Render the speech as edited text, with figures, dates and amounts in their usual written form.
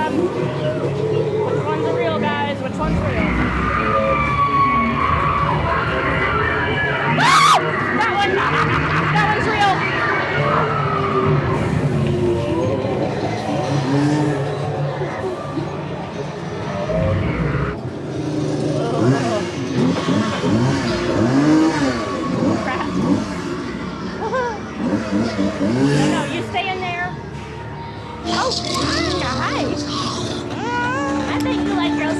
Which one's real, guys? Which one's real? Ah! That one's real. Crap. No, you stay in there. Oh, hi. I think you like Girl